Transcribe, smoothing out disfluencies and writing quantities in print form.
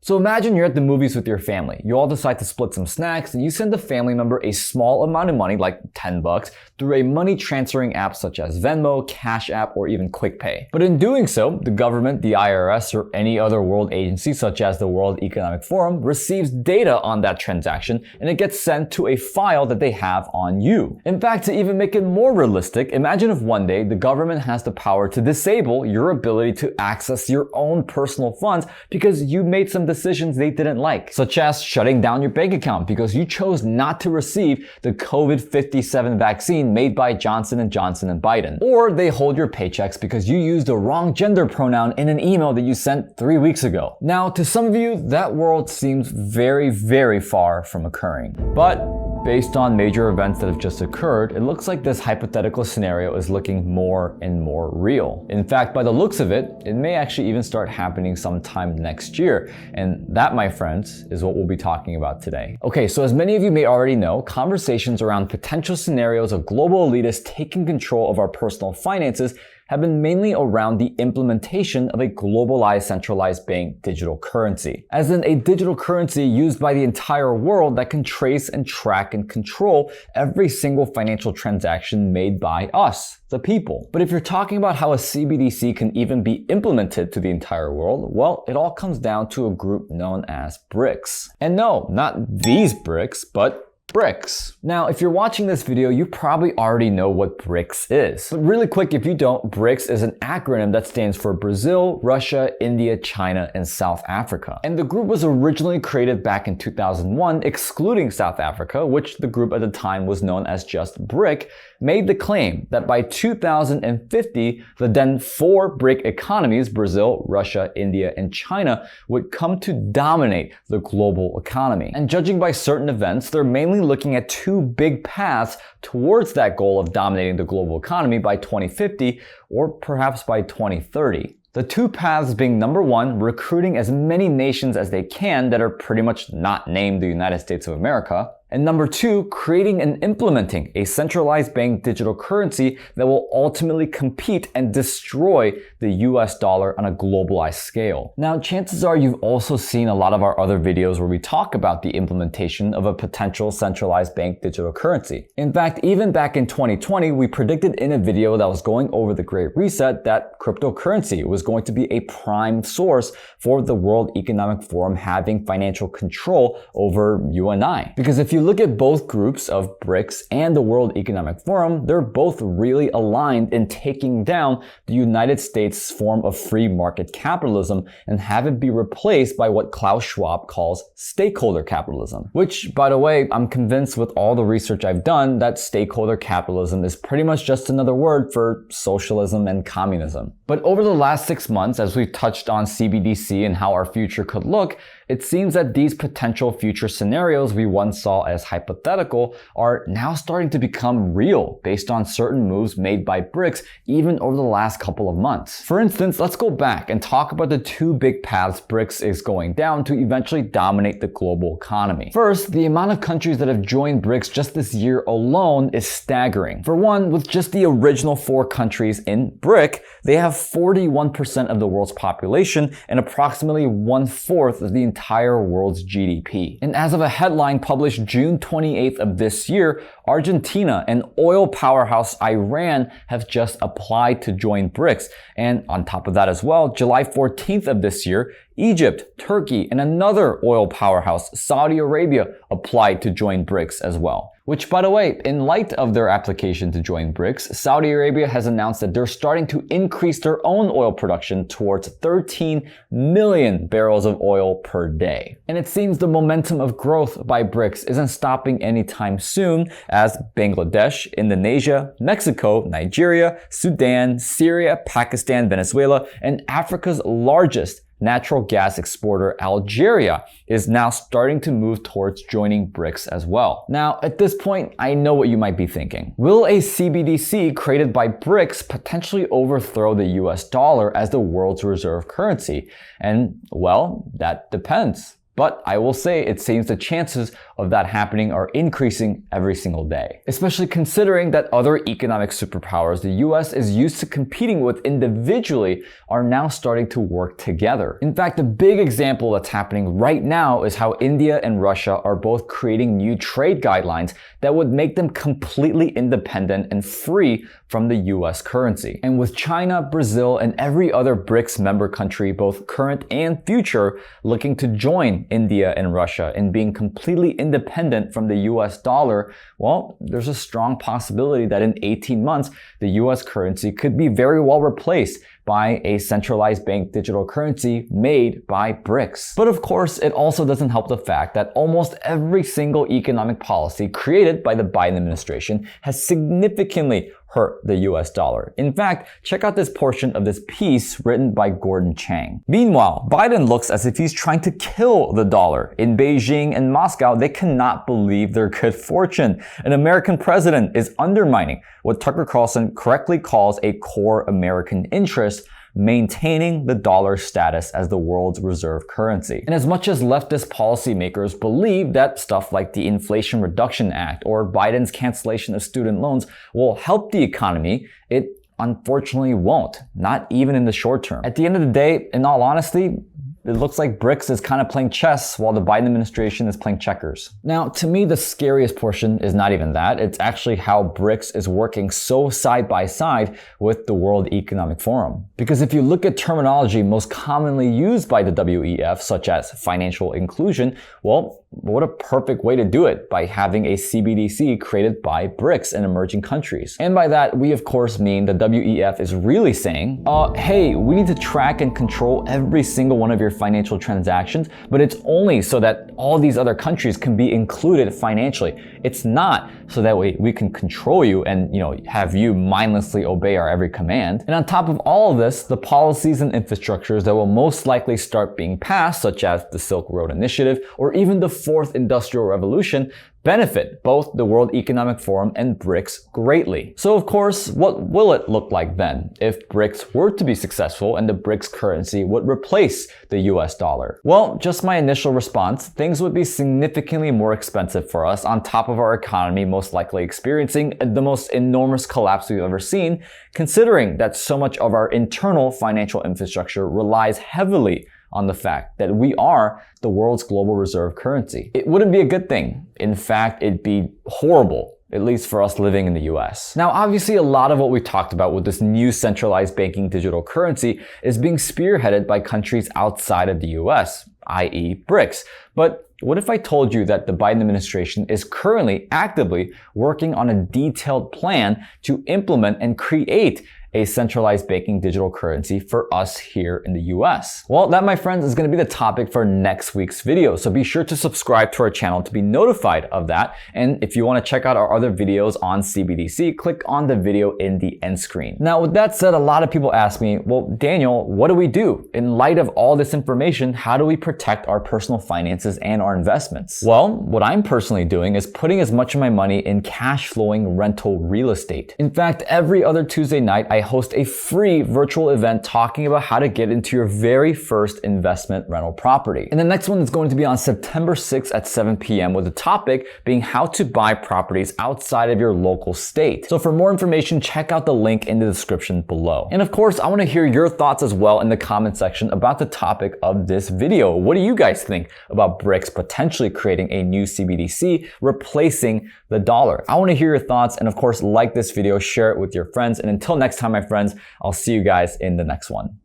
So imagine you're at the movies with your family. You all decide to split some snacks and you send a family member a small amount of money, like $10, through a money transferring app such as Venmo, Cash App, or even QuickPay. But in doing so, the government, the IRS, or any other world agency such as the World Economic Forum receives data on that transaction and it gets sent to a file that they have on you. In fact, to even make it more realistic, imagine if one day the government has the power to disable your ability to access your own personal funds because you made some decisions they didn't like, such as shutting down your bank account because you chose not to receive the COVID-57 vaccine made by Johnson & Johnson and Biden. Or they hold your paychecks because you used the wrong gender pronoun in an email that you sent 3 weeks ago. Now, to some of you, that world seems very, very far from occurring. But based on major events that have just occurred, it looks like this hypothetical scenario is looking more and more real. In fact, by the looks of it, it may actually even start happening sometime next year. And that, my friends, is what we'll be talking about today. Okay, so as many of you may already know, conversations around potential scenarios of global elitists taking control of our personal finances have been mainly around the implementation of a globalized centralized bank digital currency, as in a digital currency used by the entire world that can trace and track and control every single financial transaction made by us, the people. But if you're talking about how a CBDC can even be implemented to the entire world, well, it all comes down to a group known as BRICS. And no, not these BRICS, but BRICS. Now, if you're watching this video, you probably already know what BRICS is. But really quick, if you don't, BRICS is an acronym that stands for Brazil, Russia, India, China, and South Africa. And the group was originally created back in 2001, excluding South Africa, which the group at the time was known as just BRIC, made the claim that by 2050, the then 4 BRIC economies, Brazil, Russia, India, and China, would come to dominate the global economy. And judging by certain events, they're mainly looking at 2 big paths towards that goal of dominating the global economy by 2050 or perhaps by 2030. The 2 paths being number 1, recruiting as many nations as they can that are pretty much not named the United States of America. And number 2, creating and implementing a centralized bank digital currency that will ultimately compete and destroy the US dollar on a globalized scale. Now, chances are you've also seen a lot of our other videos where we talk about the implementation of a potential centralized bank digital currency. In fact, even back in 2020, we predicted in a video that was going over the Great Reset that cryptocurrency was going to be a prime source for the World Economic Forum having financial control over you and I. Because if you look at both groups of BRICS and the World Economic Forum, they're both really aligned in taking down the United States' form of free market capitalism and have it be replaced by what Klaus Schwab calls stakeholder capitalism. Which, by the way, I'm convinced with all the research I've done that stakeholder capitalism is pretty much just another word for socialism and communism. But over the last 6 months, as we've touched on CBDC and how our future could look, it seems that these potential future scenarios we once saw as hypothetical are now starting to become real based on certain moves made by BRICS even over the last couple of months. For instance, let's go back and talk about the 2 big paths BRICS is going down to eventually dominate the global economy. First, the amount of countries that have joined BRICS just this year alone is staggering. For one, with just the original 4 countries in BRIC, they have 41% of the world's population and approximately 1/4 of the entire world's GDP. And as of a headline published June 28th of this year, Argentina and oil powerhouse Iran have just applied to join BRICS. And on top of that as well, July 14th of this year, Egypt, Turkey, and another oil powerhouse, Saudi Arabia, applied to join BRICS as well. Which, by the way, in light of their application to join BRICS, Saudi Arabia has announced that they're starting to increase their own oil production towards 13 million barrels of oil per day. And it seems the momentum of growth by BRICS isn't stopping anytime soon, as Bangladesh, Indonesia, Mexico, Nigeria, Sudan, Syria, Pakistan, Venezuela, and Africa's largest natural gas exporter, Algeria, is now starting to move towards joining BRICS as well. Now, at this point, I know what you might be thinking. Will a CBDC created by BRICS potentially overthrow the US dollar as the world's reserve currency? And, well, that depends. But I will say it seems the chances of that happening are increasing every single day. Especially considering that other economic superpowers the US is used to competing with individually are now starting to work together. In fact, a big example that's happening right now is how India and Russia are both creating new trade guidelines that would make them completely independent and free from the US currency. And with China, Brazil, and every other BRICS member country, both current and future, looking to join India and Russia in being completely independent from the US dollar, well, there's a strong possibility that in 18 months, the US currency could be very well replaced by a centralized bank digital currency made by BRICS. But of course, it also doesn't help the fact that almost every single economic policy created by the Biden administration has significantly hurt the US dollar. In fact, check out this portion of this piece written by Gordon Chang. Meanwhile, Biden looks as if he's trying to kill the dollar. In Beijing and Moscow, they cannot believe their good fortune. An American president is undermining what Tucker Carlson correctly calls a core American interest, maintaining the dollar's status as the world's reserve currency. And as much as leftist policymakers believe that stuff like the Inflation Reduction Act or Biden's cancellation of student loans will help the economy, it unfortunately won't, not even in the short term. At the end of the day, in all honesty, it looks like BRICS is kind of playing chess while the Biden administration is playing checkers. Now, to me, the scariest portion is not even that. It's actually how BRICS is working so side by side with the World Economic Forum. Because if you look at terminology most commonly used by the WEF, such as financial inclusion, well, what a perfect way to do it by having a CBDC created by BRICS and emerging countries. And by that, we of course mean the WEF is really saying, hey, we need to track and control every single one of your financial transactions, but it's only so that all these other countries can be included financially. It's not so that we can control you and, have you mindlessly obey our every command. And on top of all of this, the policies and infrastructures that will most likely start being passed, such as the Silk Road Initiative or even the Fourth Industrial Revolution, benefit both the World Economic Forum and BRICS greatly. So of course, what will it look like then if BRICS were to be successful and the BRICS currency would replace the US dollar? Well, just my initial response, things would be significantly more expensive for us on top of our economy most likely experiencing the most enormous collapse we've ever seen, considering that so much of our internal financial infrastructure relies heavily on the fact that we are the world's global reserve currency. It wouldn't be a good thing. In fact, it'd be horrible, at least for us living in the US. Now, obviously, a lot of what we talked about with this new centralized banking digital currency is being spearheaded by countries outside of the US, i.e. BRICS. But what if I told you that the Biden administration is currently actively working on a detailed plan to implement and create a centralized banking digital currency for us here in the US? Well, that, my friends, is going to be the topic for next week's video. So be sure to subscribe to our channel to be notified of that. And if you want to check out our other videos on CBDC, click on the video in the end screen. Now, with that said, a lot of people ask me, well, Daniel, what do we do? In light of all this information, how do we protect our personal finances and our investments? Well, what I'm personally doing is putting as much of my money in cash flowing rental real estate. In fact, every other Tuesday night, I host a free virtual event talking about how to get into your very first investment rental property. And the next one is going to be on September 6th at 7 p.m. with the topic being how to buy properties outside of your local state. So for more information, check out the link in the description below. And of course, I want to hear your thoughts as well in the comment section about the topic of this video. What do you guys think about BRICS potentially creating a new CBDC replacing the dollar? I want to hear your thoughts, and of course, like this video, share it with your friends. And until next time, my friends, I'll see you guys in the next one.